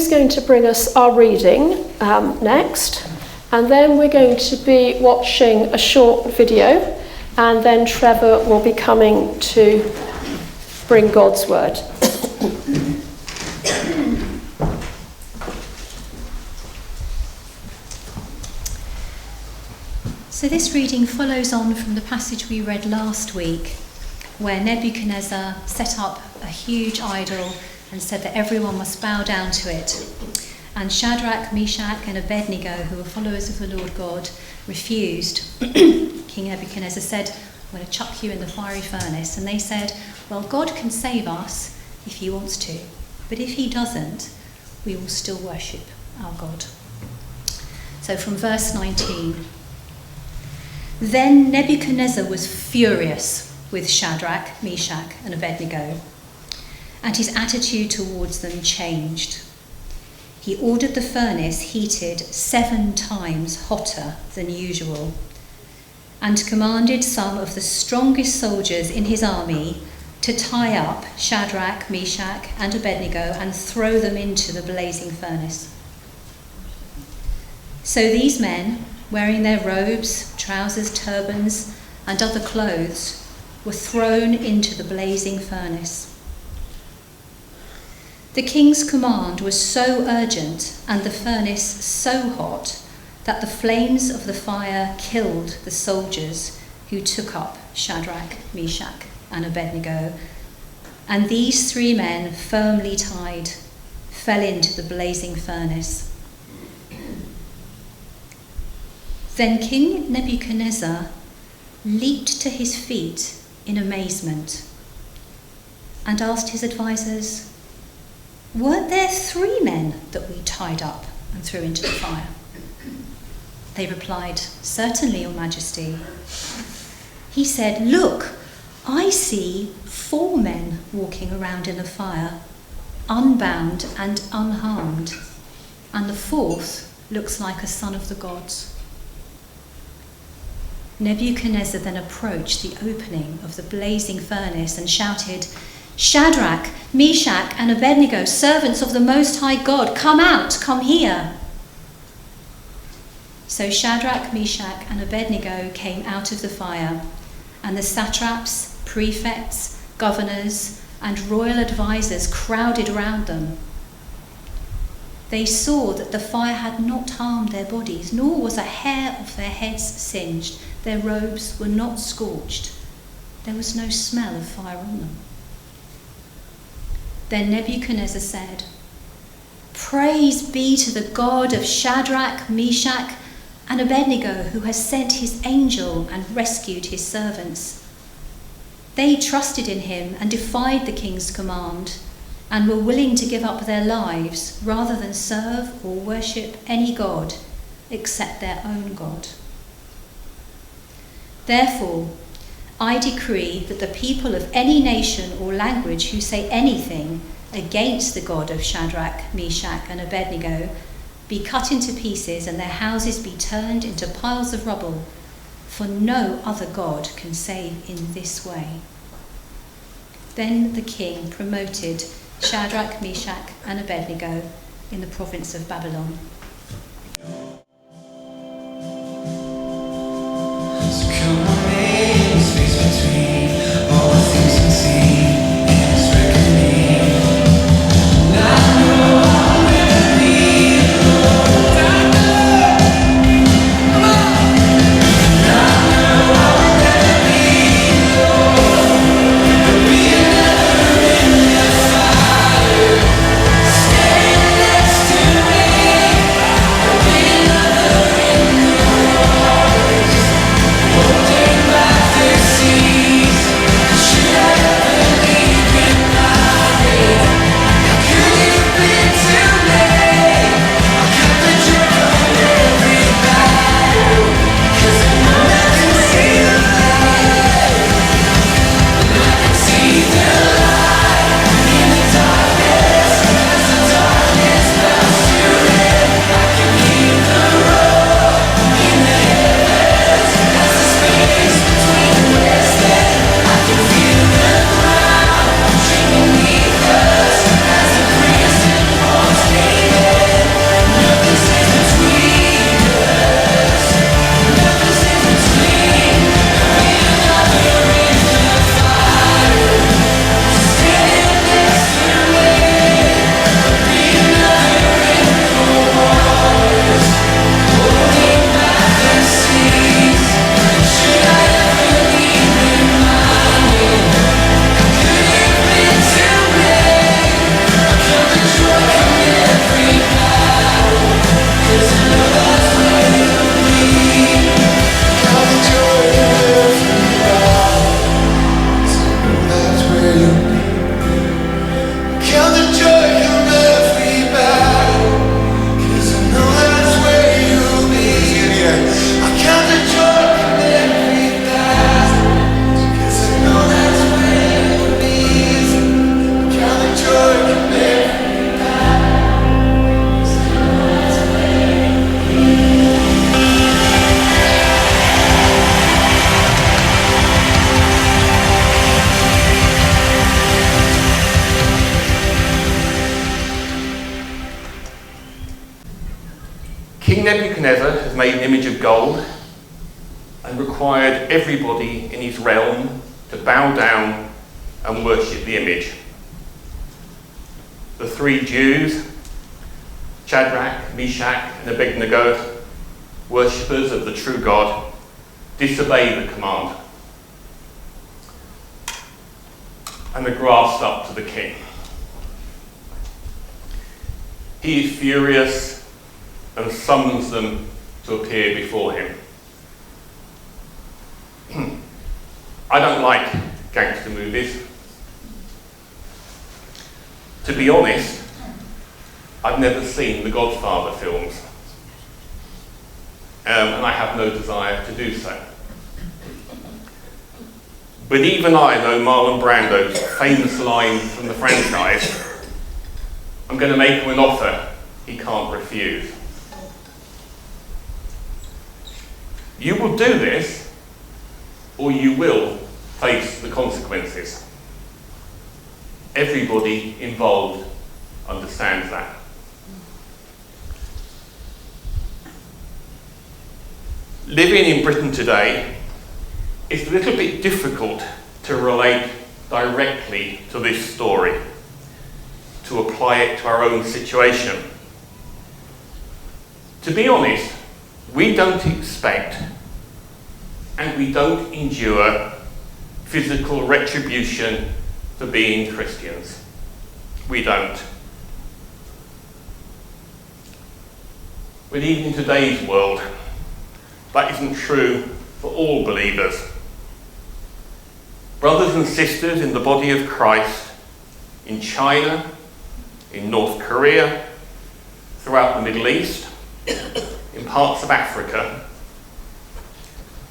who's going to bring us our reading next. And then we're going to be watching a short video, and then Trevor will be coming to bring God's word. So this reading follows on from the passage we read last week, where Nebuchadnezzar set up a huge idol and said that everyone must bow down to it. And Shadrach, Meshach and Abednego, who were followers of the Lord God, refused. King Nebuchadnezzar said, "I'm going to chuck you in the fiery furnace." And they said, "Well, God can save us if he wants to, but if he doesn't, we will still worship our God." So from verse 19. Then Nebuchadnezzar was furious with Shadrach, Meshach and Abednego, and his attitude towards them changed. He ordered the furnace heated 7 times hotter than usual, and commanded some of the strongest soldiers in his army to tie up Shadrach, Meshach and Abednego and throw them into the blazing furnace. So these men, wearing their robes, trousers, turbans, and other clothes, were thrown into the blazing furnace. The king's command was so urgent and the furnace so hot that the flames of the fire killed the soldiers who took up Shadrach, Meshach, and Abednego, and these 3 men, firmly tied, fell into the blazing furnace. Then King Nebuchadnezzar leaped to his feet in amazement and asked his advisors, "Weren't there 3 men that we tied up and threw into the fire?" They replied, "Certainly, Your Majesty." He said, "Look, I see 4 men walking around in the fire, unbound and unharmed, and the 4th looks like a son of the gods." Nebuchadnezzar then approached the opening of the blazing furnace and shouted, "Shadrach, Meshach and Abednego, servants of the Most High God, come out, come here." So Shadrach, Meshach and Abednego came out of the fire, and the satraps, prefects, governors and royal advisors crowded around them. They saw that the fire had not harmed their bodies, nor was a hair of their heads singed. Their robes were not scorched. There was no smell of fire on them. Then Nebuchadnezzar said, "Praise be to the God of Shadrach, Meshach, and Abednego, who has sent his angel and rescued his servants. They trusted in him and defied the king's command, and were willing to give up their lives rather than serve or worship any god except their own God. Therefore, I decree that the people of any nation or language who say anything against the God of Shadrach, Meshach, and Abednego be cut into pieces and their houses be turned into piles of rubble, for no other God can save in this way." Then the king promoted Shadrach, Meshach, and Abednego in the province of Babylon. King Nebuchadnezzar has made an image of gold and required everybody in his realm to bow down and worship the image. The three Jews, Shadrach, Meshach, and Abednego, worshippers of the true God, disobey the command and are grasped up to the king. He is furious and summons them to appear before him. I don't like gangster movies. To be honest, I've never seen the Godfather films, and I have no desire to do so. But even I know Marlon Brando's famous line from the franchise, "I'm going to make him an offer he can't refuse." You will do this, or you will face the consequences. Everybody involved understands that. Living in Britain today is a little bit difficult to relate directly to this story, to apply it to our own situation. To be honest, we don't expect and we don't endure physical retribution for being Christians. We don't. But even in today's world, that isn't true for all believers. Brothers and sisters in the body of Christ, in China, in North Korea, throughout the Middle East, in parts of Africa,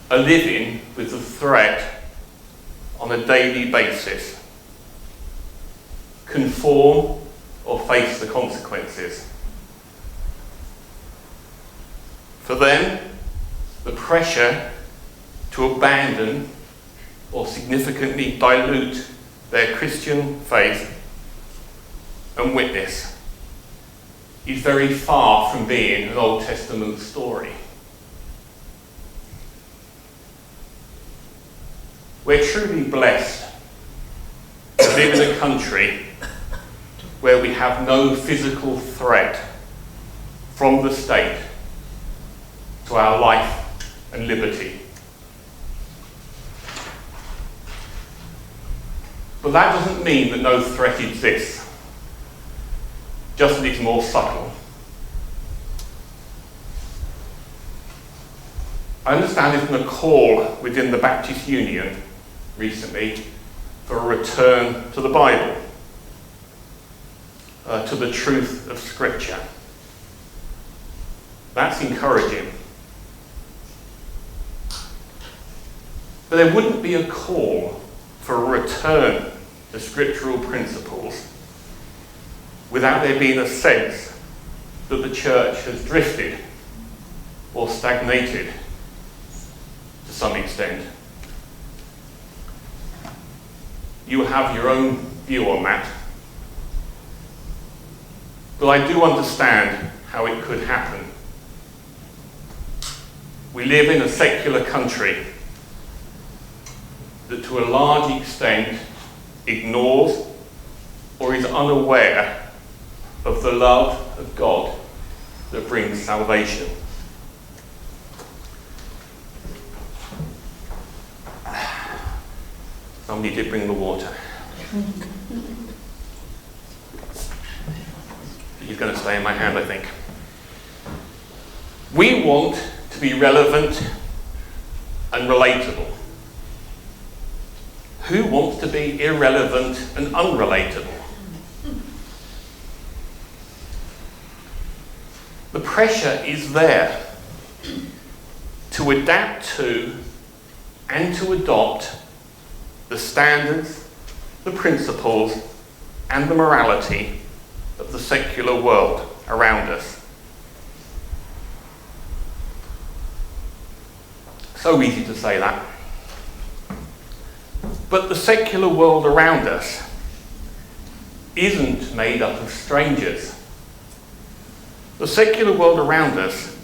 are living with the threat on a daily basis. Conform or face the consequences. For them, the pressure to abandon or significantly dilute their Christian faith and witness is very far from being an Old Testament story. We're truly blessed to live in a country where we have no physical threat from the state to our life and liberty. But that doesn't mean that no threat exists, just that it's more subtle. I understand there's been a call within the Baptist Union recently for a return to the Bible, to the truth of Scripture. That's encouraging. But there wouldn't be a call for a return to scriptural principles without there being a sense that the church has drifted or stagnated to some extent. You have your own view on that, but I do understand how it could happen. We live in a secular country that to a large extent ignores or is unaware of the love of God that brings salvation. Somebody did bring the water. He's going to stay in my hand, I think. We want to be relevant and relatable. Who wants to be irrelevant and unrelatable? The pressure is there to adapt to and to adopt the standards, the principles, and the morality of the secular world around us. So easy to say that. But the secular world around us isn't made up of strangers. The secular world around us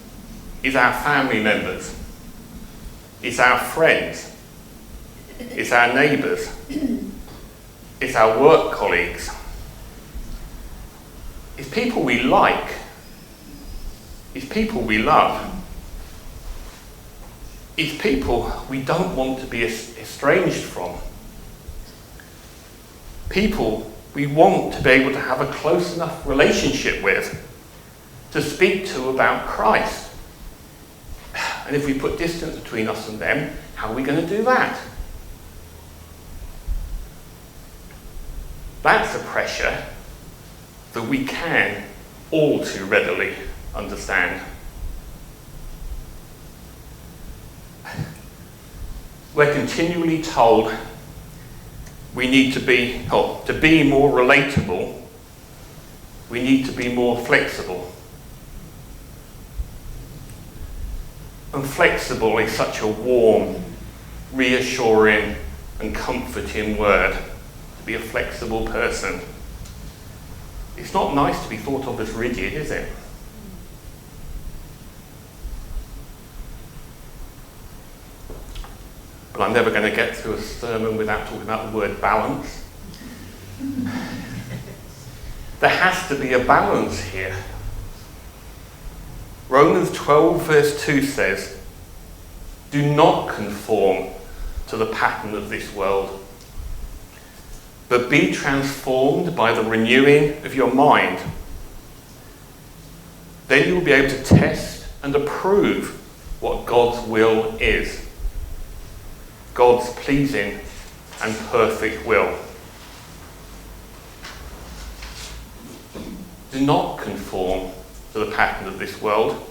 is our family members. It's our friends. It's our neighbours. It's our work colleagues. It's people we like. It's people we love. It's people we don't want to be estranged from. People we want to be able to have a close enough relationship with to speak to about Christ. And if we put distance between us and them, how are we going to do that? That's a pressure that we can all too readily understand. We're continually told we need to be more relatable, we need to be more flexible. And flexible is such a warm, reassuring and comforting word, to be a flexible person. It's not nice to be thought of as rigid, is it? But I'm never going to get through a sermon without talking about the word balance. There has to be a balance here. Romans 12 verse 2 says, "Do not conform to the pattern of this world, but be transformed by the renewing of your mind. Then you'll be able to test and approve what God's will is, God's pleasing and perfect will." Do not conform to the pattern of this world.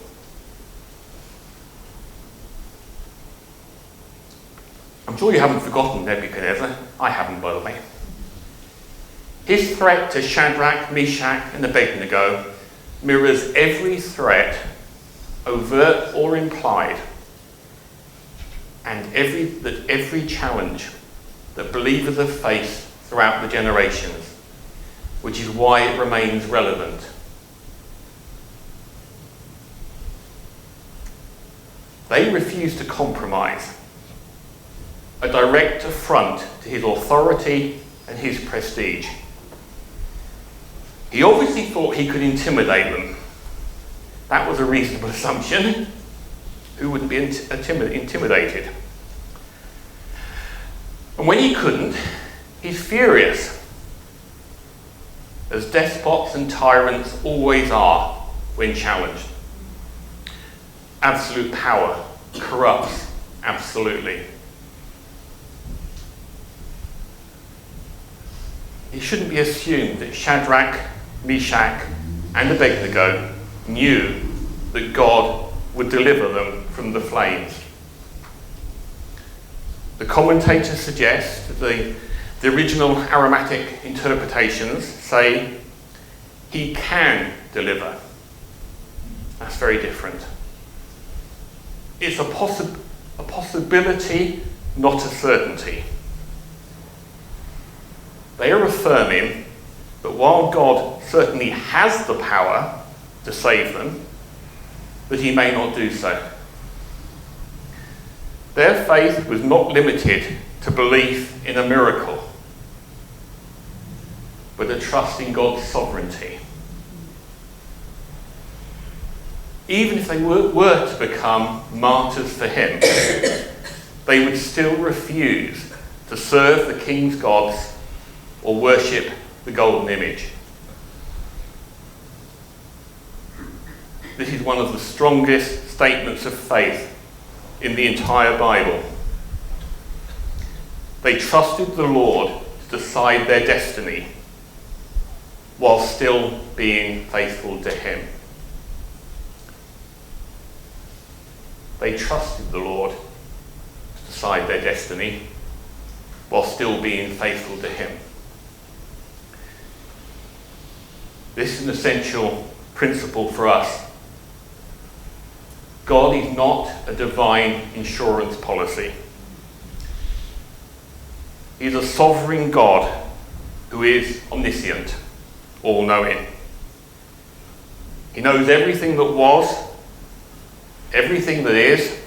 I'm sure you haven't forgotten Nebuchadnezzar. I haven't, by the way. His threat to Shadrach, Meshach and Abednego mirrors every threat, overt or implied, and every challenge that believers have faced throughout the generations, which is why it remains relevant. They refused to compromise, a direct affront to his authority and his prestige. He obviously thought he could intimidate them. That was a reasonable assumption. Who wouldn't be intimidated? And when he couldn't, he's furious, as despots and tyrants always are when challenged. Absolute power corrupts absolutely. It shouldn't be assumed that Shadrach, Meshach and Abednego knew that God would deliver them from the flames. The commentators suggest that the original Aramaic interpretations say he can deliver. That's very different. It's a possibility, not a certainty. They are affirming that while God certainly has the power to save them, that he may not do so. Their faith was not limited to belief in a miracle, but a trust in God's sovereignty. Even if they were to become martyrs for him, they would still refuse to serve the king's gods or worship the golden image. This is one of the strongest statements of faith in the entire Bible. They trusted the Lord to decide their destiny while still being faithful to him. They trusted the Lord to decide their destiny while still being faithful to him. This is an essential principle for us. God is not a divine insurance policy. He is a sovereign God who is omniscient, all-knowing. He knows everything that was, everything that is,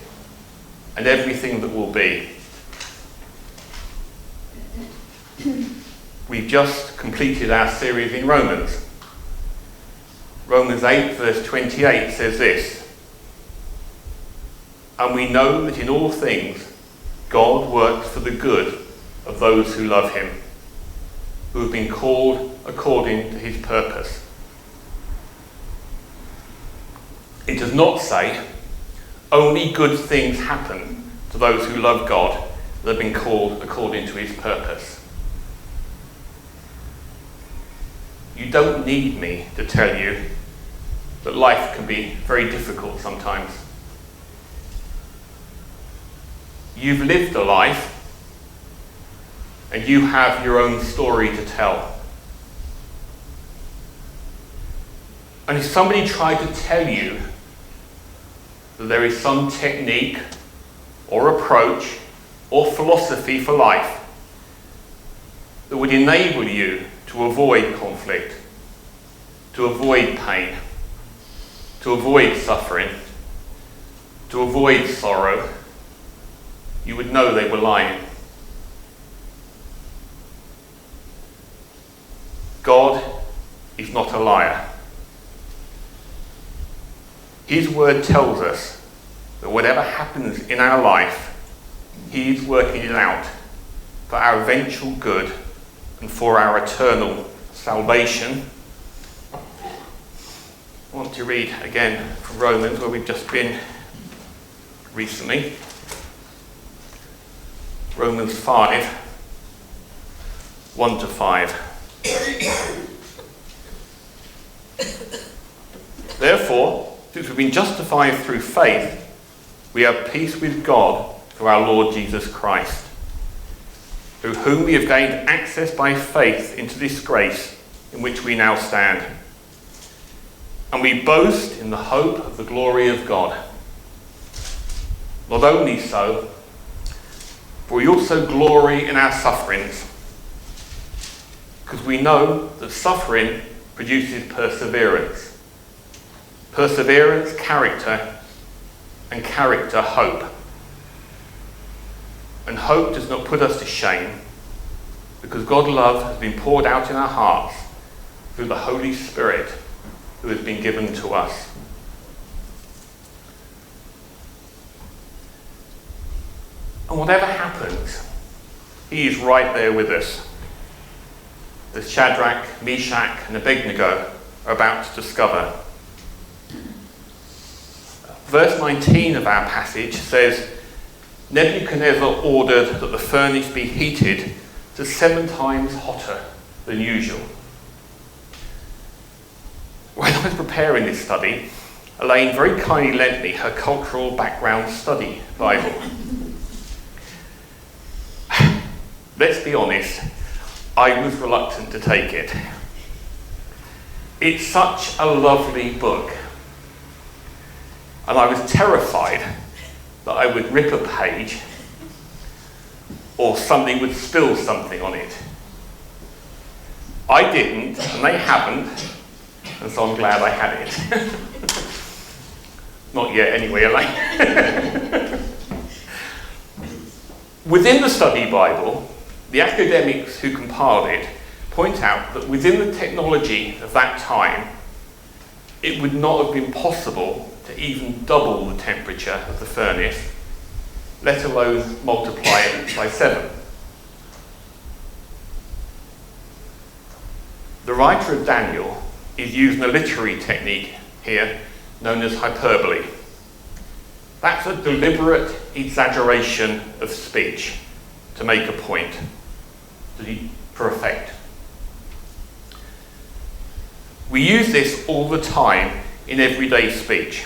and everything that will be. We've just completed our series in Romans. Romans 8 verse 28 says this: "And we know that in all things God works for the good of those who love him, who have been called according to his purpose." It does not say only good things happen to those who love God that have been called according to his purpose. You don't need me to tell you that life can be very difficult sometimes. You've lived a life and you have your own story to tell. And if somebody tried to tell you that there is some technique or approach or philosophy for life that would enable you to avoid conflict, to avoid pain, to avoid suffering, to avoid sorrow, you would know they were lying. God is not a liar. His word tells us that whatever happens in our life, he is working it out for our eventual good and for our eternal salvation. I want to read again from Romans, where we've just been recently. Romans 5, 1 to 5. "Therefore, since we've been justified through faith, we have peace with God through our Lord Jesus Christ, through whom we have gained access by faith into this grace in which we now stand. And we boast in the hope of the glory of God. Not only so, but we also glory in our sufferings, because we know that suffering produces perseverance. Perseverance, character, and character, hope. And hope does not put us to shame, because God's love has been poured out in our hearts through the Holy Spirit who has been given to us." And whatever happens, he is right there with us, as Shadrach, Meshach, and Abednego are about to discover. Verse 19 of our passage says, "Nebuchadnezzar ordered that the furnace be heated to 7 times hotter than usual." When I was preparing this study, Elaine very kindly lent me her Cultural Background Study Bible. Let's be honest, I was reluctant to take it. It's such a lovely book. And I was terrified that I would rip a page or somebody would spill something on it. I didn't, and they haven't, and so I'm glad I had it. Not yet, anyway, Elaine. Within the study Bible, the academics who compiled it point out that within the technology of that time, it would not have been possible to even double the temperature of the furnace, let alone multiply it by 7. The writer of Daniel is using a literary technique here known as hyperbole. That's a deliberate exaggeration of speech to make a point, for effect. We use this all the time in everyday speech.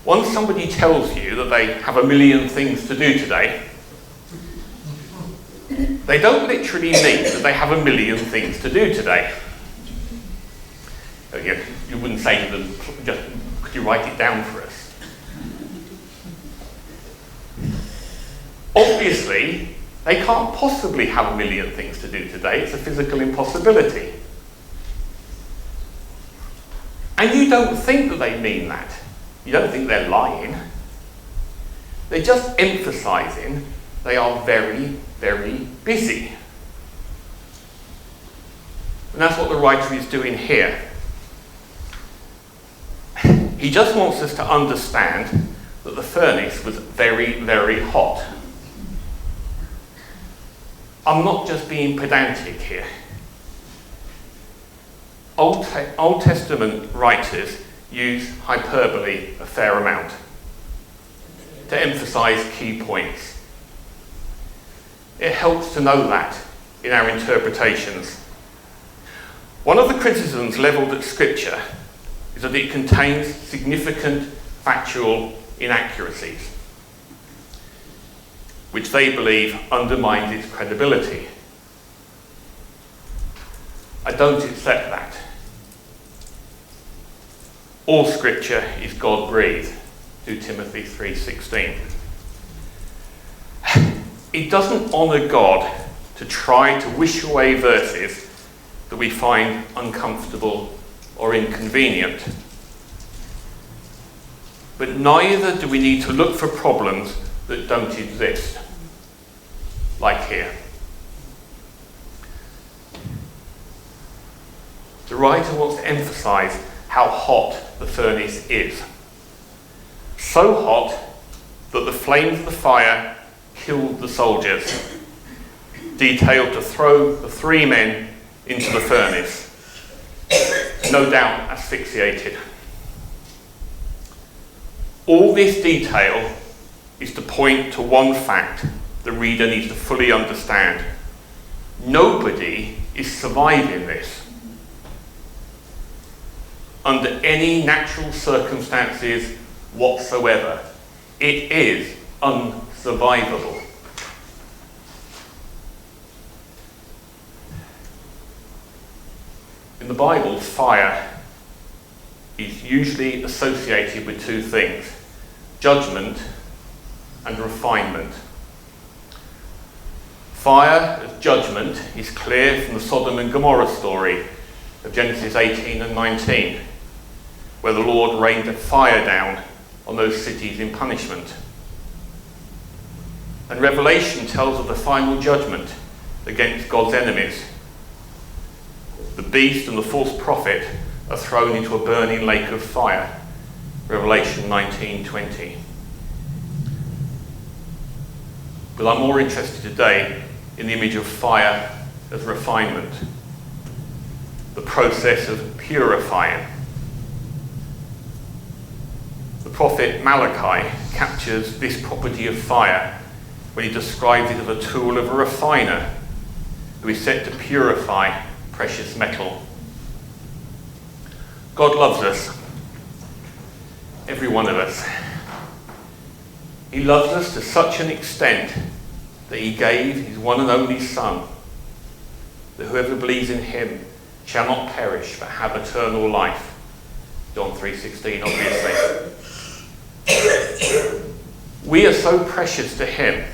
Once somebody tells you that they have a million things to do today, they don't literally mean that they have a million things to do today. You wouldn't say to them, just, could you write it down for us? Obviously, they can't possibly have a million things to do today. It's a physical impossibility. And you don't think that they mean that. You don't think they're lying. They're just emphasising they are very, very busy. And that's what the writer is doing here. He just wants us to understand that the furnace was very, very hot. I'm not just being pedantic here. Old Testament writers use hyperbole a fair amount to emphasise key points. It helps to know that in our interpretations. One of the criticisms levelled at Scripture is that it contains significant factual inaccuracies, which they believe undermines its credibility. I don't accept that. All Scripture is God-breathed, 2 Timothy 3:16. It doesn't honour God to try to wish away verses that we find uncomfortable or inconvenient. But neither do we need to look for problems that don't exist, like here. The writer wants to emphasise how hot the furnace is. So hot that the flames of the fire killed the soldiers, detailed to throw the 3 men into the furnace, no doubt asphyxiated. All this detail is to point to one fact the reader needs to fully understand. Nobody is surviving this. Under any natural circumstances whatsoever, it is unsurvivable. In the Bible, fire is usually associated with 2 things: judgment and refinement. Fire as judgment is clear from the Sodom and Gomorrah story of Genesis 18 and 19, where the Lord rained fire down on those cities in punishment. And Revelation tells of the final judgment against God's enemies. The beast and the false prophet are thrown into a burning lake of fire. Revelation 19:20. But I'm more interested today in the image of fire as refinement, the process of purifying. The prophet Malachi captures this property of fire when he describes it as a tool of a refiner who is set to purify precious metal. God loves us, every one of us. He loves us to such an extent that he gave his one and only Son, that whoever believes in him shall not perish but have eternal life. John 3:16, obviously. We are so precious to him,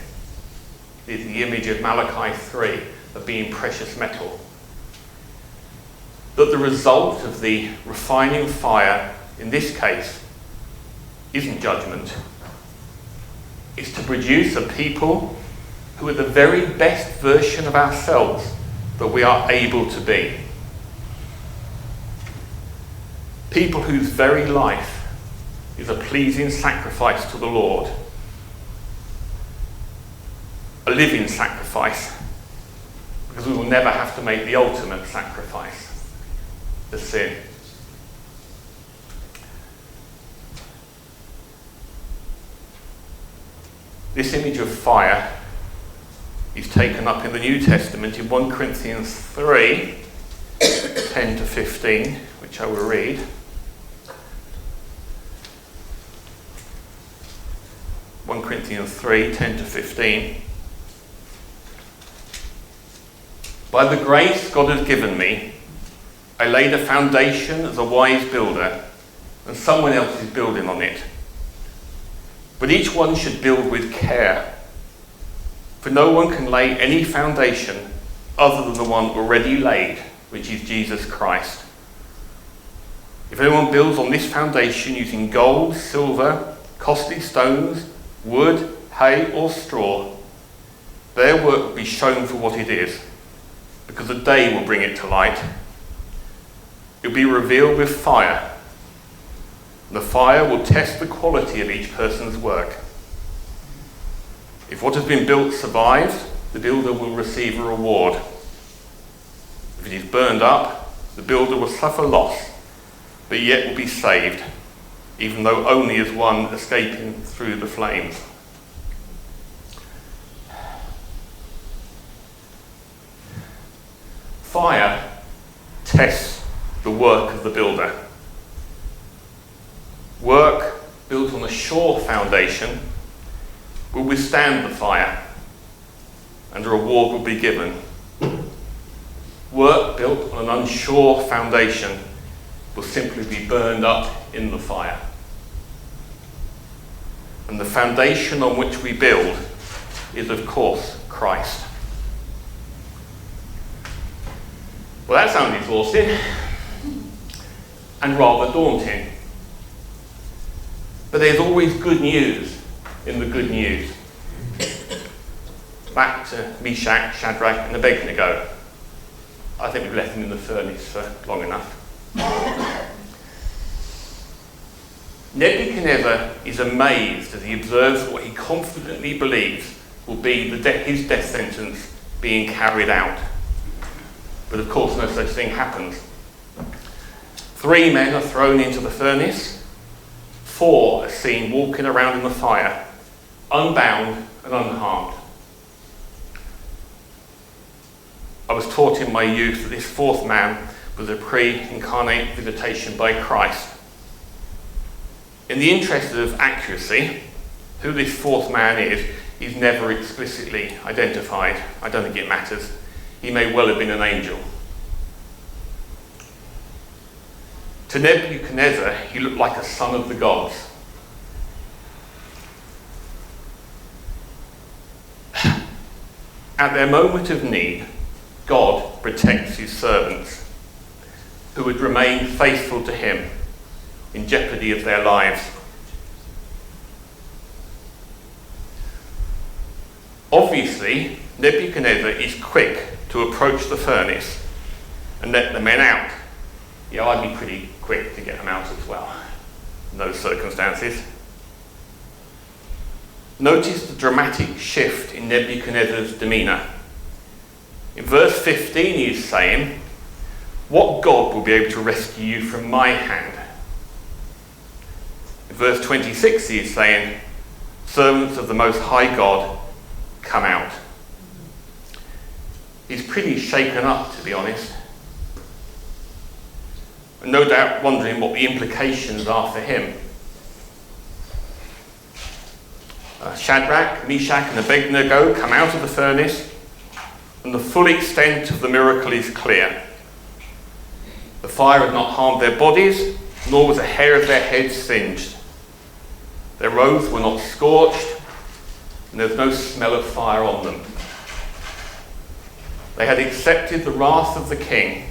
is the image of Malachi 3 of being precious metal, that the result of the refining fire in this case isn't judgment. It's to produce a people who are the very best version of ourselves that we are able to be. People whose very life is a pleasing sacrifice to the Lord. A living sacrifice, because we will never have to make the ultimate sacrifice, the sin. This image of fire is taken up in the New Testament in 1 Corinthians 3, 10 to 15, which I will read. Corinthians 3, 10 to 15. By the grace God has given me, I laid a foundation as a wise builder, and someone else is building on it. But each one should build with care, for no one can lay any foundation other than the one already laid, which is Jesus Christ. If anyone builds on this foundation using gold, silver, costly stones, wood, hay, or straw, their work will be shown for what it is, because the day will bring it to light. It will be revealed with fire. The fire will test the quality of each person's work. If what has been built survives, the builder will receive a reward. If it is burned up, the builder will suffer loss, but yet will be saved, even though only as one escaping through the flames. Fire tests the work of the builder. Work built on a sure foundation will withstand the fire, and a reward will be given. Work built on an unsure foundation will simply be burned up in the fire. And the foundation on which we build is, of course, Christ. Well, that sounds exhausting and rather daunting. But there's always good news in the good news. Back to Meshach, Shadrach, and Abednego. I think we've left them in the furnace for long enough. Nebuchadnezzar is amazed as he observes what he confidently believes will be his death sentence being carried out. But of course, no such thing happens. 3 men are thrown into the furnace. 4 are seen walking around in the fire, unbound and unharmed. I was taught in my youth that this 4th man was a pre-incarnate visitation by Christ. In the interest of accuracy, who this 4th man is never explicitly identified. I don't think it matters. He may well have been an angel. To Nebuchadnezzar, he looked like a son of the gods. At their moment of need, God protects his servants, who would remain faithful to him in jeopardy of their lives. Obviously, Nebuchadnezzar is quick to approach the furnace and let the men out. Yeah, I'd be pretty quick to get them out as well in those circumstances. Notice the dramatic shift in Nebuchadnezzar's demeanour. In verse 15 he is saying, "What God will be able to rescue you from my hand?" In verse 26 he is saying, "Servants of the Most High God, come out." He's pretty shaken up, to be honest. And no doubt wondering what the implications are for him. Shadrach, Meshach and Abednego come out of the furnace, and the full extent of the miracle is clear. The fire had not harmed their bodies, nor was a hair of their heads singed. Their robes were not scorched, and there was no smell of fire on them. They had accepted the wrath of the king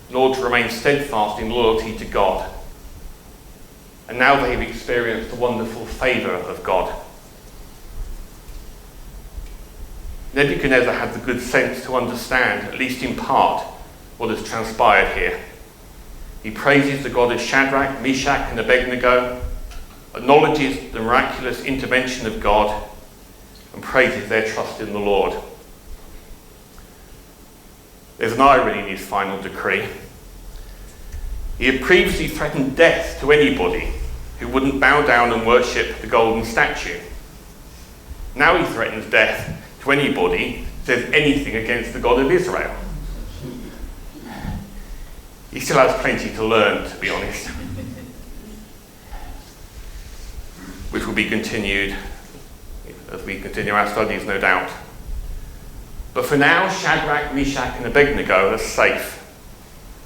in order to remain steadfast in loyalty to God. And now they have experienced the wonderful favour of God. Nebuchadnezzar had the good sense to understand, at least in part, what has transpired here. He praises the God of Shadrach, Meshach and Abednego, acknowledges the miraculous intervention of God, and praises their trust in the Lord. There's an irony in his final decree. He had previously threatened death to anybody who wouldn't bow down and worship the golden statue. Now he threatens death to anybody who says anything against the God of Israel. He still has plenty to learn, to be honest, which will be continued as we continue our studies, no doubt. But for now, Shadrach, Meshach and Abednego are safe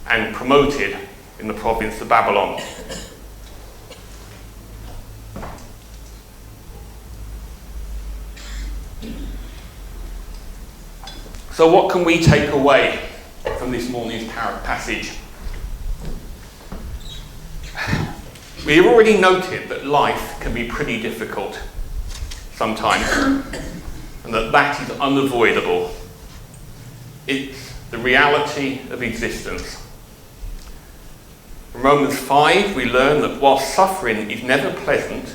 and promoted in the province of Babylon. So what can we take away from this morning's passage? We have already noted that life can be pretty difficult sometimes, and that is unavoidable. It's the reality of existence. From Romans 5, we learn that while suffering is never pleasant,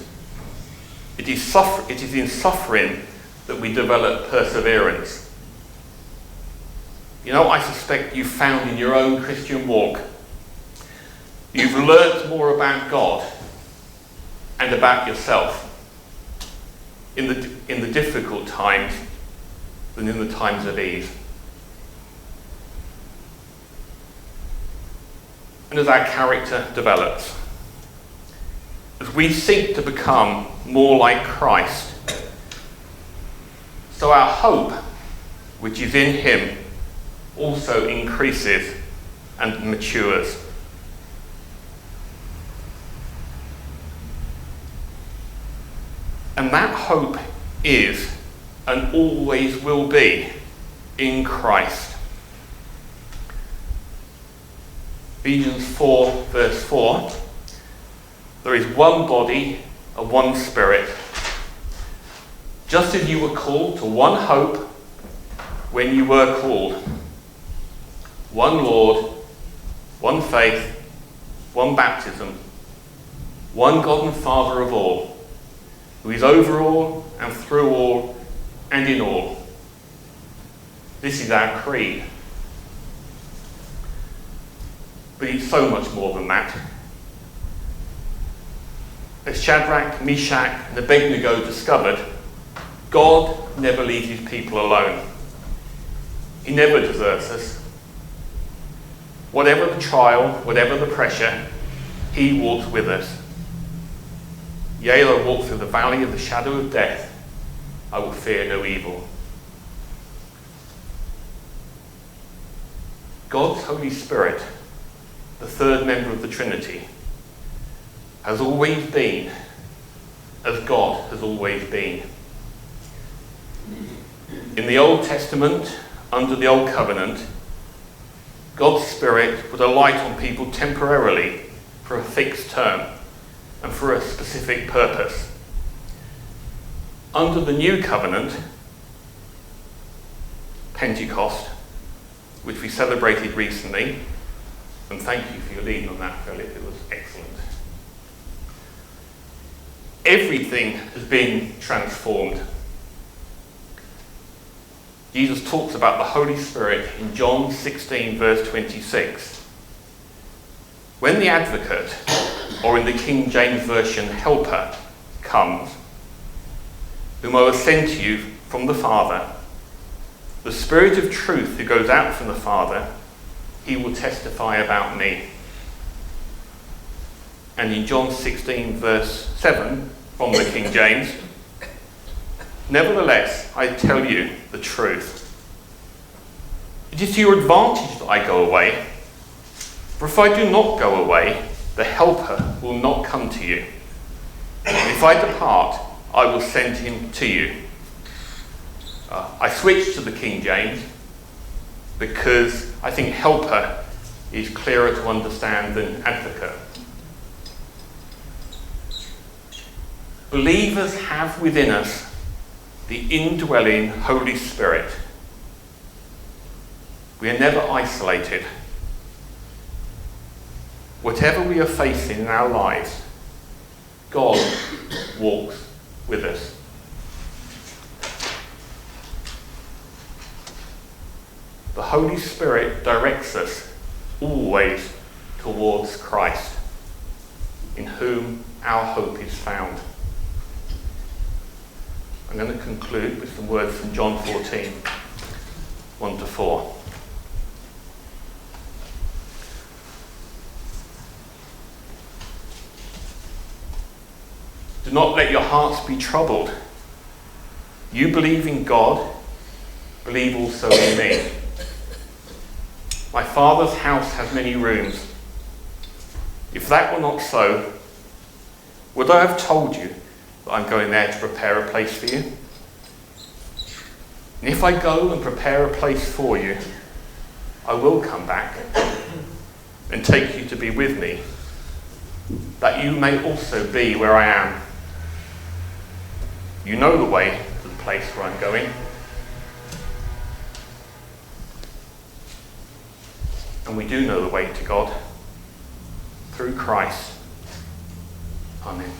it is in suffering that we develop perseverance. You know, I suspect you've found in your own Christian walk, you've learnt more about God and about yourself in the difficult times than in the times of ease. And as our character develops, as we seek to become more like Christ, so our hope, which is in him, also increases and matures. And that hope is and always will be in Christ. Ephesians 4 verse 4, there is one body and one spirit, just as you were called to one hope when you were called. One Lord, one faith, one baptism, one God and Father of all, who is over all and through all and in all. This is our creed. But it's so much more than that. As Shadrach, Meshach, and Abednego discovered, God never leaves his people alone. He never deserts us. Whatever the trial, whatever the pressure, he walks with us. Yea, though I walk through the valley of the shadow of death, I will fear no evil. God's Holy Spirit, the third member of the Trinity, has always been as God has always been. In the Old Testament, under the Old Covenant, God's Spirit put a light on people temporarily for a fixed term and for a specific purpose. Under the New Covenant, Pentecost, which we celebrated recently, and thank you for your lead on that, Philip, it was excellent. Everything has been transformed. Jesus talks about the Holy Spirit in John 16 verse 26. When the Advocate, or in the King James Version, Helper, comes, whom I will send to you from the Father, the Spirit of truth who goes out from the Father, he will testify about me. And in John 16 verse 7 from the King James, nevertheless, I tell you the truth. It is to your advantage that I go away. For if I do not go away, the Helper will not come to you. And if I depart, I will send him to you. I switched to the King James because I think Helper is clearer to understand than Advocate. Believers have within us the indwelling Holy Spirit. We are never isolated. Whatever we are facing in our lives, God walks with us. The Holy Spirit directs us always towards Christ, in whom our hope is found. I'm going to conclude with some words from John 14, 1-4. Do not let your hearts be troubled. You believe in God, believe also in me. My Father's house has many rooms. If that were not so, would I have told you that I'm going there to prepare a place for you? And if I go and prepare a place for you, I will come back and take you to be with me, that you may also be where I am. You know the way to the place where I'm going. And we do know the way to God through Christ. Amen.